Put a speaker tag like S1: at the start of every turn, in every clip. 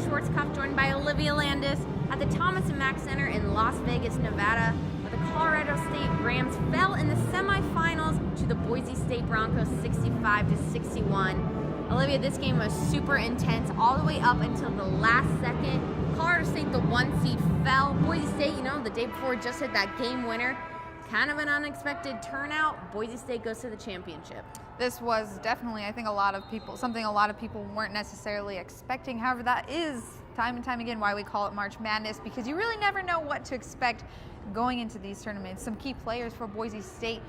S1: Schwartzkopf, joined by Olivia Landis at the Thomas and Mack Center in Las Vegas, Nevada, where the Colorado State Rams fell in the semifinals to the Boise State Broncos 65-61. Olivia, this game was super intense all the way up until the last second. Colorado State, the 1 seed, fell. Boise State, the day before just hit that game winner. Kind of an unexpected turnout. Boise State goes to the championship.
S2: This was definitely, I think, something a lot of people weren't necessarily expecting. However, that is time and time again why we call it March Madness, because you really never know what to expect going into these tournaments. Some key players for Boise State,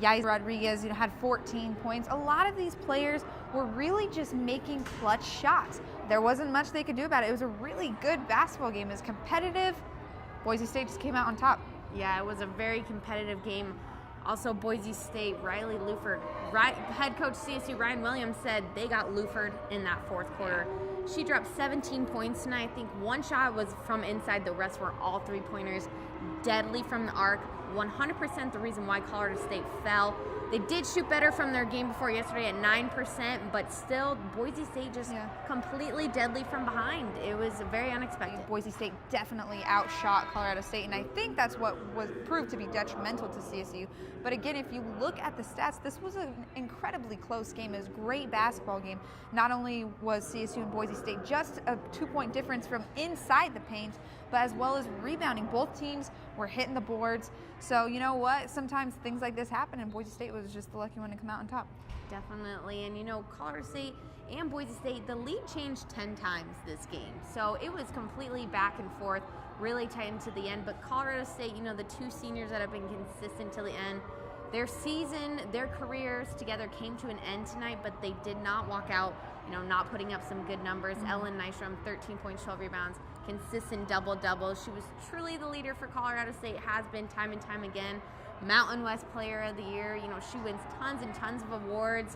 S2: Yair Rodriguez, had 14 points. A lot of these players were really just making clutch shots. There wasn't much they could do about it. It was a really good basketball game. It was competitive. Boise State just came out on top.
S1: Yeah, it was a very competitive game. Also, Boise State, Riley Luford, head coach CSU Ryan Williams said they got Luford in that fourth quarter. She dropped 17 points tonight. I think one shot was from inside. The rest were all three-pointers. Deadly from the arc. 100% the reason why Colorado State fell. They did shoot better from their game before yesterday at 9%, but still, Boise State just completely deadly from behind. It was very unexpected.
S2: Boise State definitely outshot Colorado State, and I think that's what was proved to be detrimental to CSU. But again, if you look at the stats, this was an incredibly close game. It was a great basketball game. Not only was CSU and Boise State just a 2-point difference from inside the paint, but as well as rebounding. Both teams were hitting the boards. So you know what? Sometimes things like this happen, and Boise State was just the lucky one to come out on top.
S1: Definitely. And Colorado State and Boise State, the lead changed 10 times this game. So it was completely back and forth, really tight into the end. But Colorado State, the two seniors that have been consistent till the end, their season, their careers together came to an end tonight, but they did not walk out, not putting up some good numbers. Ellen Nystrom, 13 points, 12 rebounds, consistent double-doubles. She was truly the leader for Colorado State, has been time and time again. Mountain West Player of the Year. She wins tons and tons of awards.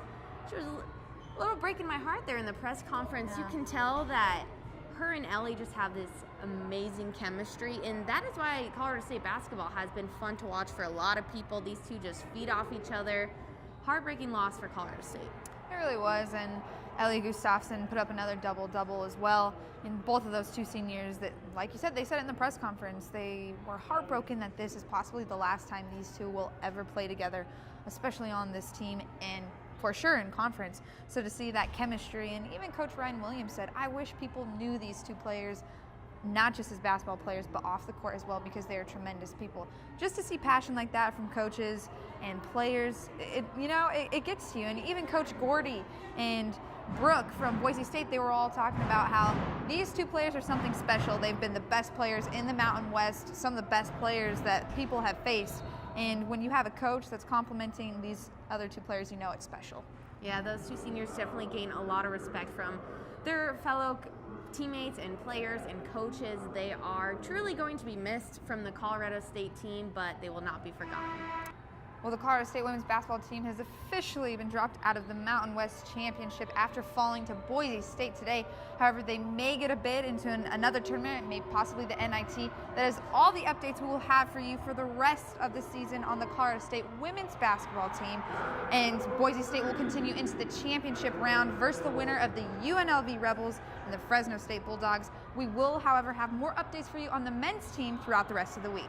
S1: She was a little breaking my heart there in the press conference.
S2: Yeah.
S1: You can tell that her and Ellie just have this amazing chemistry, and that is why Colorado State basketball has been fun to watch for a lot of people. These two just feed off each other. Heartbreaking loss for Colorado State.
S2: It really was, and Ellie Gustafson put up another double-double as well. And both of those two seniors that, like you said, they said it in the press conference, they were heartbroken that this is possibly the last time these two will ever play together, especially on this team and for sure in conference. So to see that chemistry, and even Coach Ryan Williams said, I wish people knew these two players, not just as basketball players, but off the court as well, because they are tremendous people. Just to see passion like that from coaches and players, it gets to you. And even Coach Gordy and Brooke from Boise State, they were all talking about how these two players are something special. They've been the best players in the Mountain West, some of the best players that people have faced. And when you have a coach that's complimenting these other two players, it's special.
S1: Yeah, those two seniors definitely gain a lot of respect from their fellow teammates and players and coaches. They are truly going to be missed from the Colorado State team, but they will not be forgotten.
S2: Well, the Colorado State women's basketball team has officially been dropped out of the Mountain West Championship after falling to Boise State today. However, they may get a bid into another tournament, maybe possibly the NIT. That is all the updates we will have for you for the rest of the season on the Colorado State women's basketball team. And Boise State will continue into the championship round versus the winner of the UNLV Rebels and the Fresno State Bulldogs. We will, however, have more updates for you on the men's team throughout the rest of the week.